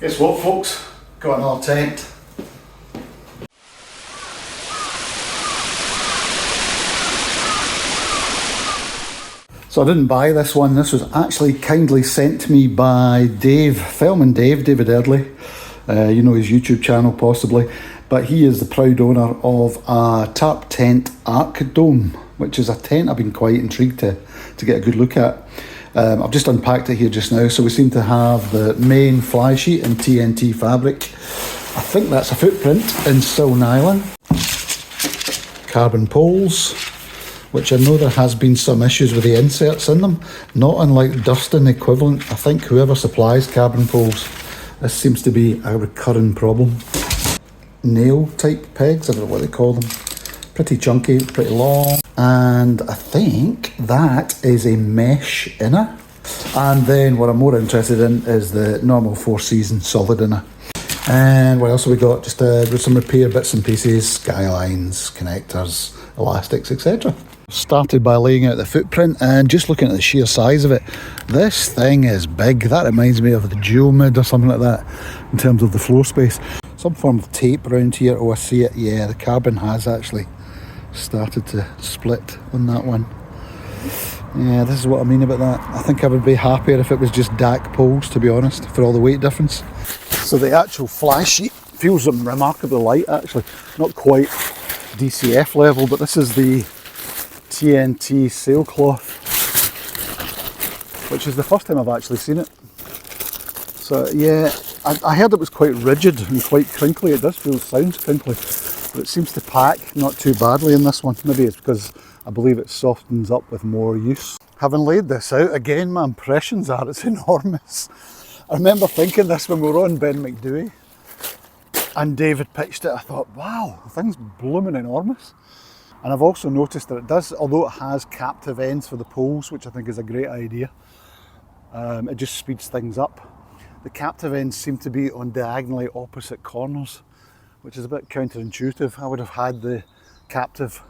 Guess what, folks? Got another tent. So I didn't buy this one. This was actually kindly sent to me by Dave, Felman Dave, David Eardley. You know his YouTube channel possibly. But he is the proud owner of a Tarptent Arcdome, which is a tent I've been quite intrigued to get a good look at. I've just unpacked it here just now, so we seem to have the main fly sheet in TNT fabric. I think that's a footprint in silk nylon. Carbon poles, which I know there has been some issues with the inserts in them, not unlike Durston equivalent. I think whoever supplies carbon poles, this seems to be a recurring problem. Nail type pegs, I don't know what they call them. Pretty chunky, pretty long. And I think that is a mesh inner. And then what I'm more interested in is the normal 4-season solid inner. And what else have we got? Just with some repair bits and pieces, skylines, connectors, elastics, etc. Started by laying out the footprint and just looking at the sheer size of it. This thing is big. That reminds me of the Geomid or something like that in terms of the floor space. Some form of tape around here. Oh, I see it. Yeah, the carbon has actually started to split on that one. Yeah, this is what I mean about that. I think I would be happier if it was just DAC poles, to be honest, for all the weight difference. So the actual fly sheet feels remarkably light, actually. Not quite DCF level, but this is the TNT sailcloth, which is the first time I've actually seen it. So yeah, I heard it was quite rigid and quite crinkly. It does feel, sounds crinkly, but it seems to pack not too badly in this one. Maybe it's because I believe it softens up with more use. Having laid this out, again, my impressions are it's enormous. I remember thinking this when we were on Ben McDewey and David pitched it. I thought, wow, the thing's blooming enormous. And I've also noticed that it does, although it has captive ends for the poles, which I think is a great idea, it just speeds things up. The captive ends seem to be on diagonally opposite corners, which is a bit counterintuitive. I would have had the captive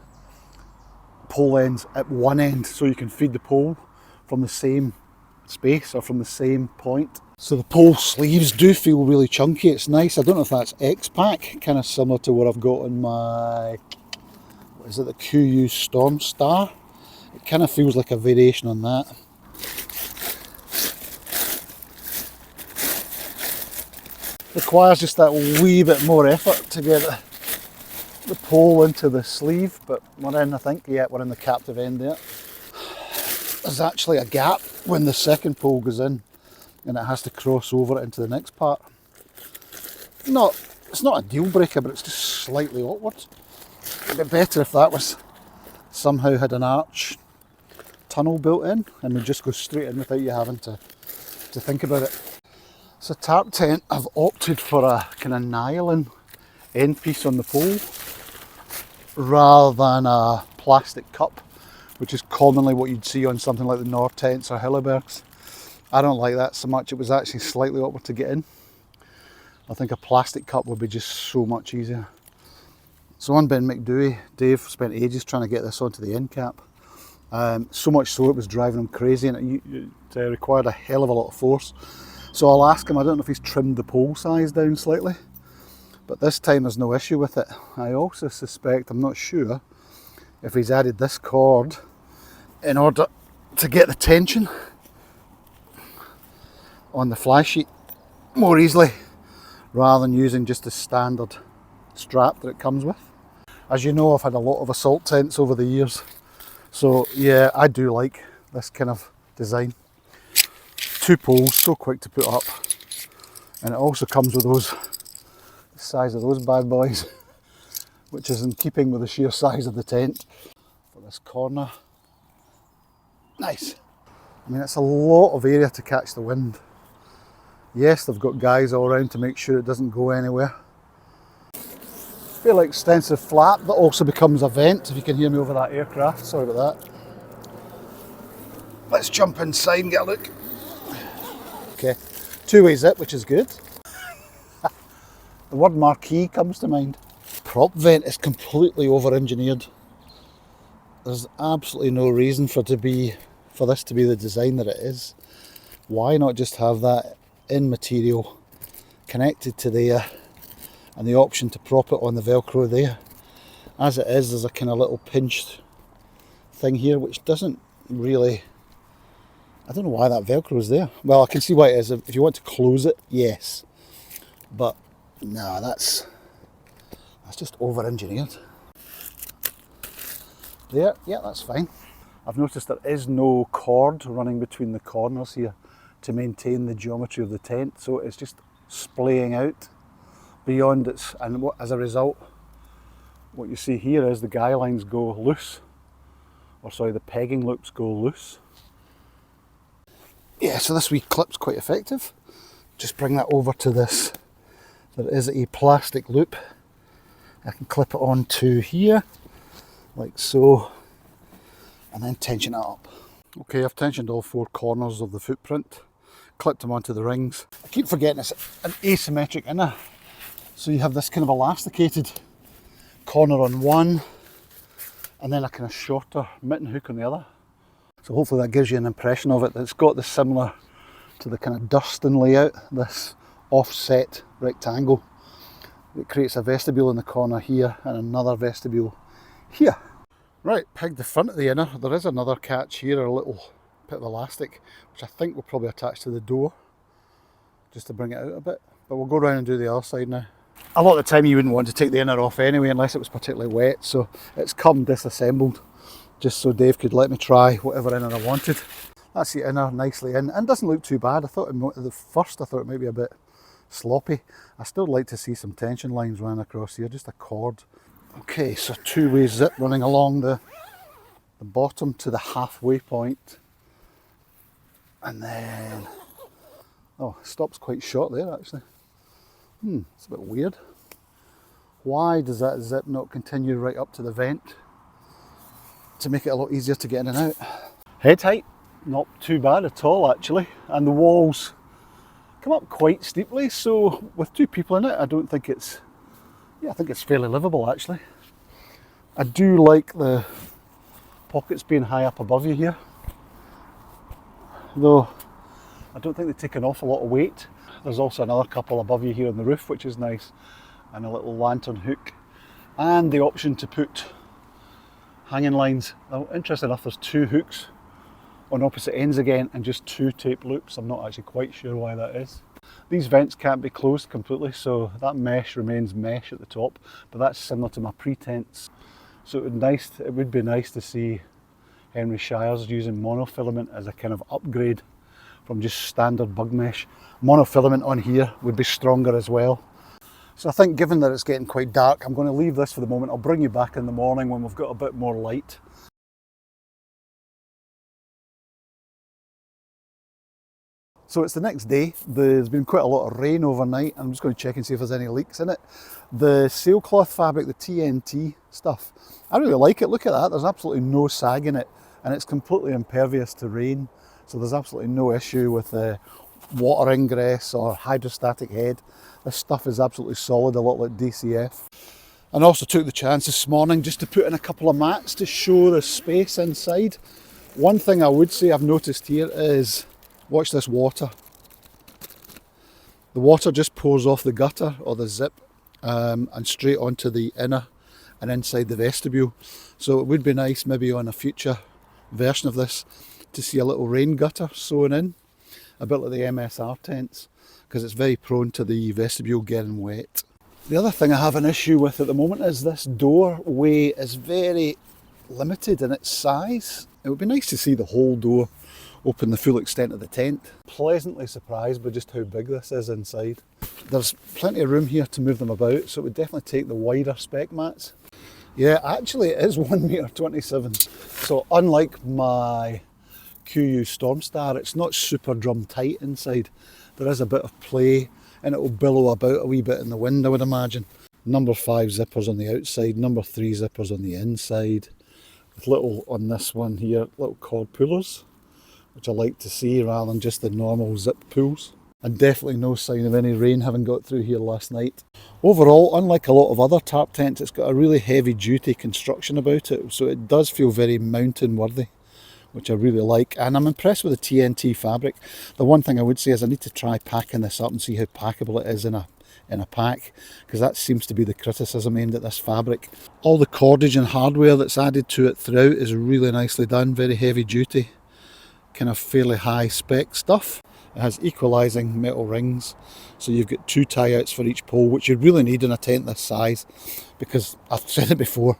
pole ends at one end so you can feed the pole from the same space or from the same point. So the pole sleeves do feel really chunky. It's nice. I don't know if that's X-Pack, kind of similar to what I've got on my, what is it, the QU Storm Star. It kind of feels like a variation on that. Requires just that wee bit more effort to get the pole into the sleeve, but we're in, I think, yeah, we're in the captive end there. There's actually a gap when the second pole goes in and it has to cross over into the next part. It's not a deal breaker, but it's just slightly awkward. It'd be better if that was somehow had an arch tunnel built in and would just go straight in without you having to think about it. So Tarptent, I've opted for a kind of nylon end piece on the pole rather than a plastic cup, which is commonly what you'd see on something like the Nortents or Hillebergs. I don't like that so much. It was actually slightly awkward to get in. I think a plastic cup would be just so much easier. So on Ben McDewey, Dave spent ages trying to get this onto the end cap. So much so it was driving him crazy and it required a hell of a lot of force. So I'll ask him, I don't know if he's trimmed the pole size down slightly, but this time there's no issue with it. I also suspect, I'm not sure, if he's added this cord in order to get the tension on the fly sheet more easily, rather than using just the standard strap that it comes with. As you know, I've had a lot of assault tents over the years, so yeah, I do like this kind of design. 2 poles, so quick to put up, and it also comes with the size of those bad boys, which is in keeping with the sheer size of the tent. For this corner, nice. I mean, it's a lot of area to catch the wind. Yes, they've got guys all around to make sure it doesn't go anywhere. Fairly extensive flap that also becomes a vent, if you can hear me over that aircraft, sorry about that. Let's jump inside and get a look. Okay, 2-way zip, which is good. The word marquee comes to mind. Prop vent is completely over-engineered. There's absolutely no reason for this to be the design that it is. Why not just have that in material connected to there, and the option to prop it on the Velcro there. As it is, there's a kind of little pinched thing here which doesn't really, I don't know why that Velcro is there. Well, I can see why it is. If you want to close it, yes, but no, that's just over engineered. There, yeah, that's fine. I've noticed there is no cord running between the corners here to maintain the geometry of the tent, so it's just splaying out beyond its, and as a result, what you see here is the guy lines go loose, or sorry, the pegging loops go loose. Yeah, so this wee clip's quite effective. Just bring that over to this. There is a plastic loop. I can clip it onto here, like so, and then tension it up. Okay, I've tensioned all four corners of the footprint, clipped them onto the rings. I keep forgetting it's an asymmetric inner, so you have this kind of elasticated corner on one, and then a kind of shorter mitten hook on the other. So hopefully that gives you an impression of it. It's got this similar to the kind of Durston layout, this offset rectangle. It creates a vestibule in the corner here and another vestibule here. Right, pegged the front of the inner. There is another catch here, a little bit of elastic, which I think will probably attach to the door, just to bring it out a bit. But we'll go around and do the other side now. A lot of the time you wouldn't want to take the inner off anyway, unless it was particularly wet, so it's come disassembled, just so Dave could let me try whatever inner I wanted. That's the inner nicely in, and doesn't look too bad. I thought at first it might be a bit sloppy. I still like to see some tension lines running across here, just a cord. Okay, so two-way zip running along the bottom to the halfway point, and then, oh, it stops quite short there actually. It's a bit weird. Why does that zip not continue right up to the vent to make it a lot easier to get in and out? Head height, not too bad at all actually, and the walls come up quite steeply, so with two people in it, I don't think it's, yeah, I think it's fairly livable actually. I do like the pockets being high up above you here, though I don't think they take an awful lot of weight. There's also another couple above you here on the roof, which is nice, and a little lantern hook, and the option to put hanging lines. Oh, interesting enough, there's two hooks on opposite ends again, and just two tape loops. I'm not actually quite sure why that is. These vents can't be closed completely, so that mesh remains mesh at the top, but that's similar to my pre-tents. So it would be nice to see Henry Shires using monofilament as a kind of upgrade from just standard bug mesh. Monofilament on here would be stronger as well. So I think, given that it's getting quite dark, I'm going to leave this for the moment. I'll bring you back in the morning when we've got a bit more light. So it's the next day. There's been quite a lot of rain overnight. I'm just going to check and see if there's any leaks in it. The sailcloth fabric, the TNT stuff, I really like it. Look at that, there's absolutely no sag in it, and it's completely impervious to rain. So there's absolutely no issue with water ingress or hydrostatic head. This stuff is absolutely solid, a lot like DCF. And also took the chance this morning just to put in a couple of mats to show the space inside. One thing I would say I've noticed here is, watch this water. The water just pours off the gutter or the zip and straight onto the inner and inside the vestibule. So it would be nice maybe on a future version of this to see a little rain gutter sewn in, a bit like the MSR tents, because it's very prone to the vestibule getting wet. The other thing I have an issue with at the moment is this doorway is very limited in its size. It would be nice to see the whole door open the full extent of the tent. Pleasantly surprised by just how big this is inside. There's plenty of room here to move them about, so it would definitely take the wider spec mats. Yeah, actually it is 1.27 m. So unlike my QU Stormstar, it's not super drum tight inside. There is a bit of play, and it will billow about a wee bit in the wind, I would imagine. Number 5 zippers on the outside, number 3 zippers on the inside, with little, on this one here, little cord pullers, which I like to see rather than just the normal zip pulls. And definitely no sign of any rain having got through here last night. Overall, unlike a lot of other tarp tents, it's got a really heavy duty construction about it, so it does feel very mountain worthy, which I really like, and I'm impressed with the TNT fabric. The one thing I would say is I need to try packing this up and see how packable it is in a pack, because that seems to be the criticism aimed at this fabric. All the cordage and hardware that's added to it throughout is really nicely done, very heavy duty, kind of fairly high spec stuff. It has equalising metal rings, so you've got 2 tie-outs for each pole, which you really need in a tent this size, because I've said it before,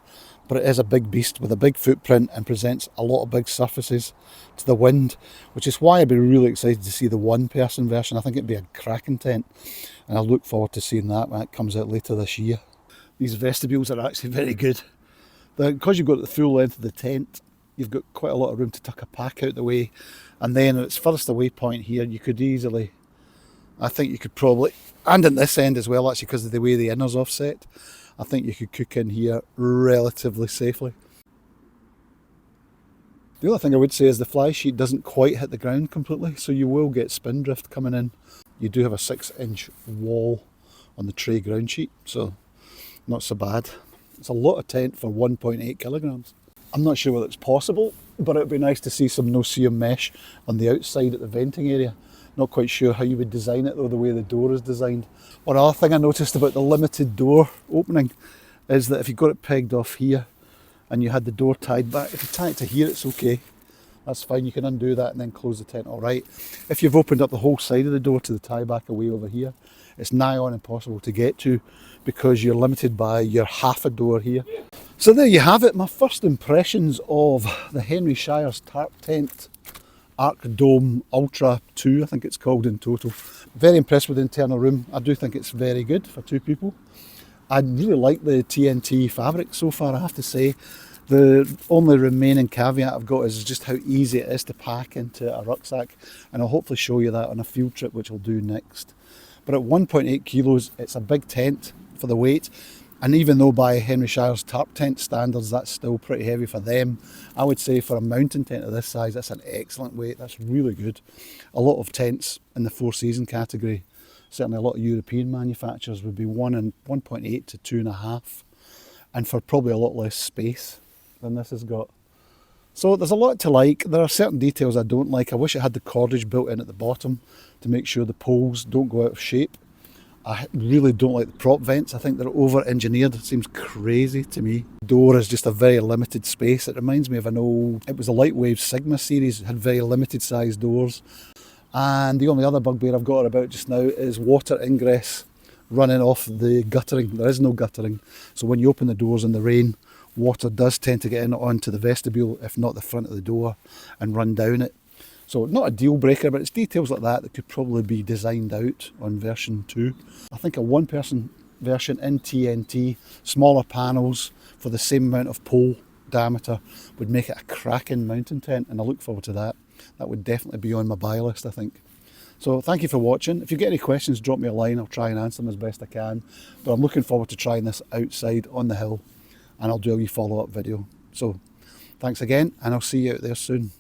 but it is a big beast with a big footprint and presents a lot of big surfaces to the wind, which is why I'd be really excited to see the one-person version. I think it'd be a cracking tent, and I look forward to seeing that when it comes out later this year. These vestibules are actually very good. Because you've got the full length of the tent, you've got quite a lot of room to tuck a pack out the way, and then at its furthest away point here, you could easily, I think you could probably, and in this end as well actually, because of the way the inner's offset, I think you could cook in here relatively safely. The other thing I would say is the fly sheet doesn't quite hit the ground completely, so you will get spin drift coming in. You do have a 6-inch wall on the tray ground sheet, so not so bad. It's a lot of tent for 1.8 kilograms. I'm not sure whether it's possible, but it would be nice to see some no-seam mesh on the outside at the venting area. Not quite sure how you would design it though, the way the door is designed. One other thing I noticed about the limited door opening is that if you got it pegged off here and you had the door tied back, if you tie it to here it's okay. That's fine, you can undo that and then close the tent all right. If you've opened up the whole side of the door to the tie back away over here, it's nigh on impossible to get to because you're limited by your half a door here. So there you have it, my first impressions of the Henry Shires Tarptent Arcdome Ultra 2, I think it's called in total. Very impressed with the internal room. I do think it's very good for 2 people. I really like the TNT fabric so far, I have to say. The only remaining caveat I've got is just how easy it is to pack into a rucksack, and I'll hopefully show you that on a field trip, which I'll do next. But at 1.8 kilos, it's a big tent for the weight. And even though by Henry Shires tarp tent standards, that's still pretty heavy for them, I would say for a mountain tent of this size, that's an excellent weight. That's really good. A lot of tents in the 4-season category, certainly a lot of European manufacturers, would be 1.8 to 2.5, and for probably a lot less space than this has got. So there's a lot to like. There are certain details I don't like. I wish it had the cordage built in at the bottom to make sure the poles don't go out of shape. I really don't like the prop vents. I think they're over-engineered. It seems crazy to me. The door is just a very limited space. It reminds me of an old, it was a Lightwave Sigma series. It had very limited sized doors. And the only other bugbear I've got about just now is water ingress running off the guttering. There is no guttering. So when you open the doors in the rain, water does tend to get in onto the vestibule, if not the front of the door, and run down it. So not a deal breaker, but it's details like that that could probably be designed out on version 2. I think a 1-person version in TNT, smaller panels for the same amount of pole diameter, would make it a cracking mountain tent, and I look forward to that. That would definitely be on my buy list, I think. So thank you for watching. If you get any questions, drop me a line. I'll try and answer them as best I can. But I'm looking forward to trying this outside on the hill, and I'll do a wee follow-up video. So thanks again, and I'll see you out there soon.